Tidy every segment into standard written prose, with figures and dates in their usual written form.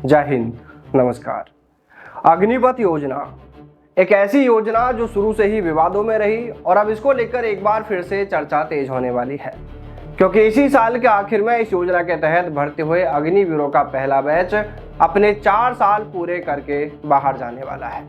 जय हिंद, नमस्कार। अग्निपथ योजना एक ऐसी योजना जो शुरू से ही विवादों में रही और अब इसको लेकर एक बार फिर से चर्चा तेज होने वाली है, क्योंकि इसी साल के आखिर में इस योजना के तहत भर्ती हुए अग्निवीरों का पहला बैच अपने 4 साल पूरे करके बाहर जाने वाला है।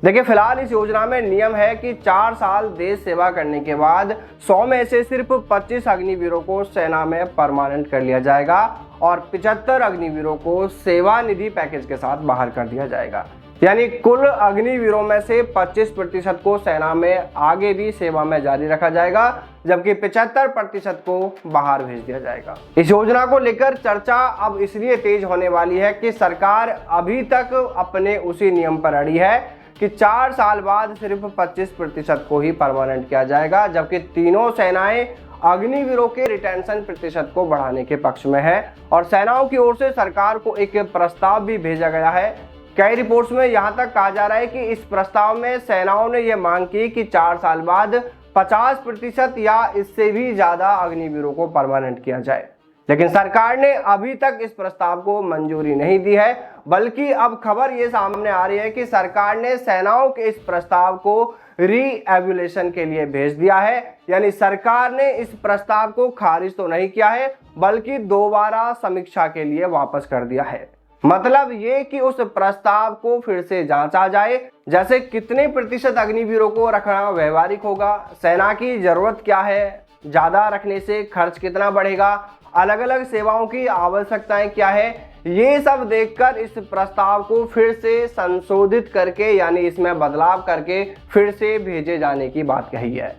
देखिए, फिलहाल इस योजना में नियम है कि 4 साल देश सेवा करने के बाद 100 में से सिर्फ 25 अग्निवीरों को सेना में परमानेंट कर लिया जाएगा और 75 अग्निवीरों को सेवानिधि पैकेज के साथ बाहर कर दिया जाएगा। यानी कुल अग्निवीरों में से 25% को सेना में आगे भी सेवा में जारी रखा जाएगा, जबकि 75% को बाहर भेज दिया जाएगा। इस योजना को लेकर चर्चा अब इसलिए तेज होने वाली है कि सरकार अभी तक अपने उसी नियम पर अड़ी है कि 4 साल बाद सिर्फ 25% को ही परमानेंट किया जाएगा, जबकि तीनों सेनाएं अग्निवीरों के रिटेंशन प्रतिशत को बढ़ाने के पक्ष में है और सेनाओं की ओर से सरकार को एक प्रस्ताव भी भेजा गया है। कई रिपोर्ट्स में यहां तक कहा जा रहा है कि इस प्रस्ताव में सेनाओं ने यह मांग की कि 4 साल बाद 50% या इससे भी ज्यादा अग्निवीरों को परमानेंट किया जाए, लेकिन सरकार ने अभी तक इस प्रस्ताव को मंजूरी नहीं दी है। बल्कि अब खबर ये सामने आ रही है कि सरकार ने सेनाओं के इस प्रस्ताव को रीएवल्यूएशन के लिए भेज दिया है। यानी सरकार ने इस प्रस्ताव को खारिज तो नहीं किया है, बल्कि दोबारा समीक्षा के लिए वापस कर दिया है। मतलब ये कि उस प्रस्ताव को फिर से जांचा जाए, जैसे कितने प्रतिशत अग्निवीरों को रखना व्यवहारिक होगा, सेना की जरूरत क्या है, ज्यादा रखने से खर्च कितना बढ़ेगा, अलग अलग सेवाओं की आवश्यकताएं क्या है, ये सब देखकर इस प्रस्ताव को फिर से संशोधित करके यानी इसमें बदलाव करके फिर से भेजे जाने की बात कही है।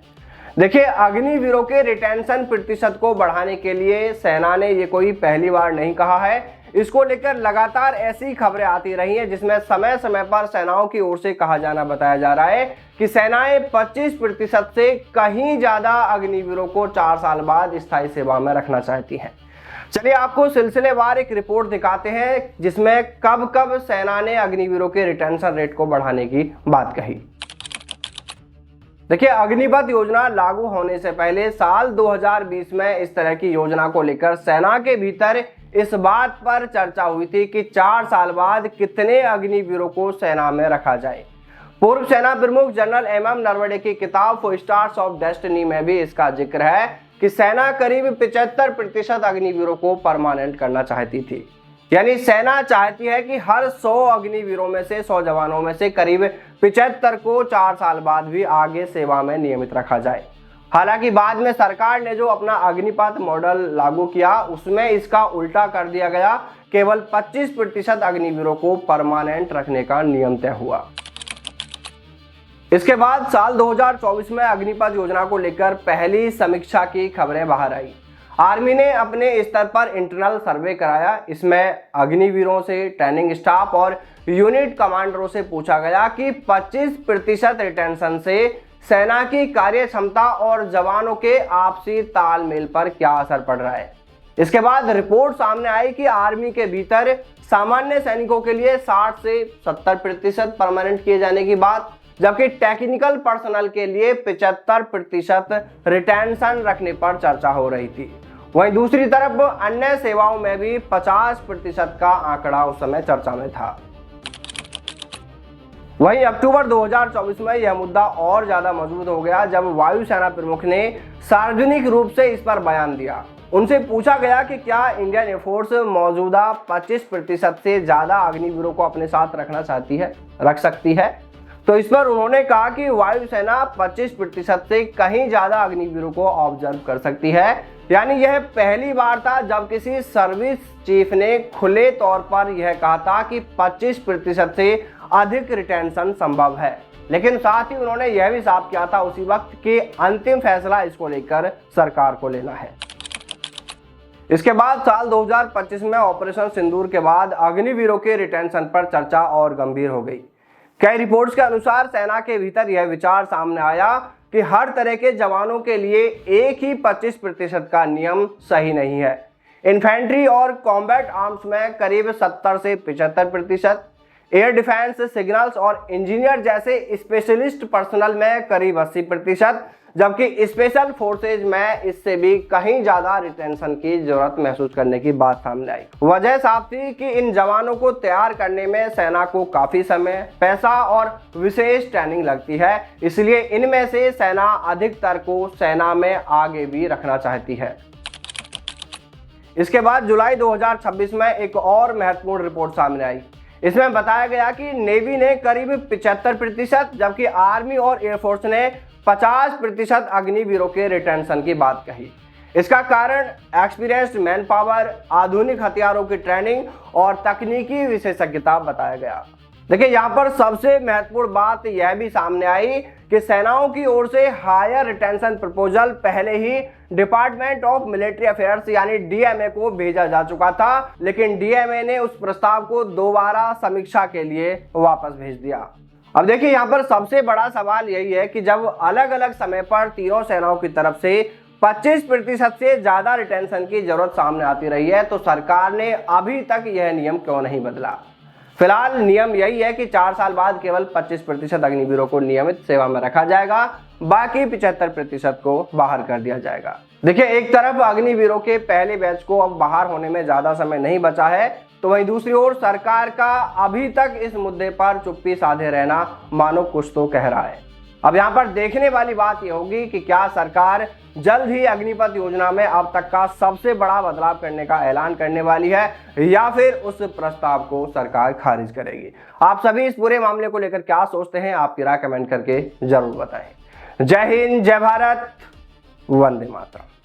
देखिए, अग्निवीरों के रिटेंशन प्रतिशत को बढ़ाने के लिए सेना ने ये कोई पहली बार नहीं कहा है। इसको लेकर लगातार ऐसी खबरें आती रही हैं जिसमें समय समय पर सेनाओं की ओर से कहा जाना बताया जा रहा है कि सेनाएं 25% से कहीं ज्यादा अग्निवीरों को 4 साल बाद स्थायी सेवा में रखना चाहती हैं। चलिए आपको सिलसिलेवार एक रिपोर्ट दिखाते हैं जिसमें कब कब सेना ने अग्निवीरों के रिटेंशन रेट को बढ़ाने की बात कही। देखिए, अग्निपथ योजना लागू होने से पहले साल 2020 में इस तरह की योजना को लेकर सेना के भीतर इस बात पर चर्चा हुई थी कि 4 साल बाद कितने अग्निवीरों को सेना में रखा जाए। पूर्व सेना प्रमुख जनरल MM नरवणे की किताब 4 स्टार्स ऑफ डेस्टिनी में भी इसका जिक्र है कि सेना करीब 75% अग्निवीरों को परमानेंट करना चाहती थी। यानी सेना चाहती है कि हर 100 अग्निवीरों में से 100 जवानों में से करीब 75 को 4 साल बाद भी आगे सेवा में नियमित रखा जाए। हालांकि बाद में सरकार ने जो अपना अग्निपथ मॉडल लागू किया उसमें इसका उल्टा कर दिया गया, केवल 25% अग्निवीरों को परमानेंट रखने का नियम तय हुआ। इसके बाद साल 2024 में अग्निपथ योजना को लेकर पहली समीक्षा की खबरें बाहर आई। आर्मी ने अपने स्तर पर इंटरनल सर्वे कराया। इसमें अग्निवीरों से, ट्रेनिंग स्टाफ और यूनिट कमांडरों से पूछा गया कि 25% रिटेंशन से सेना की कार्य क्षमता और जवानों के आपसी तालमेल पर क्या असर पड़ रहा है। इसके बाद रिपोर्ट सामने आई कि आर्मी के भीतर सामान्य सैनिकों के लिए 60 से 70% परमानेंट किए जाने की बात, जबकि टेक्निकल पर्सनल के लिए 75% रिटेंशन रखने पर चर्चा हो रही थी। वहीं दूसरी तरफ अन्य सेवाओं में भी 50% का आंकड़ा उस समय चर्चा में था। वहीं अक्टूबर 2024 में यह मुद्दा और ज्यादा मजबूत हो गया जब वायुसेना प्रमुख ने सार्वजनिक रूप से इस पर बयान दिया। उनसे पूछा गया कि क्या इंडियन एयरफोर्स मौजूदा 25% से ज्यादा अग्निवीरों को अपने साथ रख सकती है। तो इस पर उन्होंने कहा कि वायुसेना 25% से कहीं ज्यादा अग्निवीरों को ऑब्जर्व कर सकती है। यानी यह पहली बार था जब किसी सर्विस चीफ ने खुले तौर पर यह कहा था कि 25% से अधिक रिटेंशन संभव है, लेकिन साथ ही उन्होंने यह भी साफ किया था उसी वक्त कि अंतिम फैसला इसको लेकर सरकार को लेना है। इसके बाद साल 2025 में ऑपरेशन सिंदूर के बाद अग्निवीरों के रिटेंशन पर चर्चा और गंभीर हो गई। कई रिपोर्ट्स के अनुसार सेना के भीतर यह विचार सामने आया कि हर तरह के जवानों के लिए एक ही 25% का नियम सही नहीं है। इन्फेंट्री और कॉम्बैट आर्म्स में करीब 70 से 75%, एयर डिफेंस, सिग्नल्स और इंजीनियर जैसे स्पेशलिस्ट पर्सनल में करीब 80%, जबकि स्पेशल फोर्सेज में इससे भी कहीं ज्यादा रिटेंशन की जरूरत महसूस करने की बात सामने आई। वजह साफ थी कि इन जवानों को तैयार करने में सेना को काफी समय, पैसा और विशेष ट्रेनिंग लगती है, इसलिए इनमें से सेना अधिकतर को सेना में आगे भी रखना चाहती है। इसके बाद जुलाई 2026 में एक और महत्वपूर्ण रिपोर्ट सामने आई। इसमें बताया गया कि नेवी ने करीब 75%, जबकि आर्मी और एयरफोर्स ने 50% अग्निवीरों के रिटेंशन की बात कही। इसका कारण एक्सपीरियंस्ड मैन पावर, आधुनिक हथियारों की ट्रेनिंग और तकनीकी विशेषज्ञता बताया गया। देखिए, यहाँ पर सबसे महत्वपूर्ण बात यह भी सामने आई कि सेनाओं की ओर से हायर रिटेंशन प्रपोजल पहले ही डिपार्टमेंट ऑफ मिलिट्री अफेयर्स यानी डीएमए को भेजा जा चुका था, लेकिन डीएमए ने उस प्रस्ताव को दोबारा समीक्षा के लिए वापस भेज दिया। अब देखिए, यहाँ पर सबसे बड़ा सवाल यही है कि जब अलग अलग समय पर तीनों सेनाओं की तरफ से 25% से ज्यादा रिटेंशन की जरूरत सामने आती रही है, तो सरकार ने अभी तक यह नियम क्यों नहीं बदला। फिलहाल नियम यही है कि 4 साल बाद केवल 25% अग्निवीरों को नियमित सेवा में रखा जाएगा, बाकी 75% को बाहर कर दिया जाएगा। देखिए, एक तरफ अग्निवीरों के पहले बैच को अब बाहर होने में ज्यादा समय नहीं बचा है, तो वहीं दूसरी ओर सरकार का अभी तक इस मुद्दे पर चुप्पी साधे रहना मानो कुछ तो कह रहा है। अब यहाँ पर देखने वाली बात यह होगी कि क्या सरकार जल्द ही अग्निपथ योजना में अब तक का सबसे बड़ा बदलाव करने का ऐलान करने वाली है, या फिर उस प्रस्ताव को सरकार खारिज करेगी। आप सभी इस पूरे मामले को लेकर क्या सोचते हैं, आपकी राय कमेंट करके जरूर बताएं। जय हिंद, जय भारत, वंदे मातरम।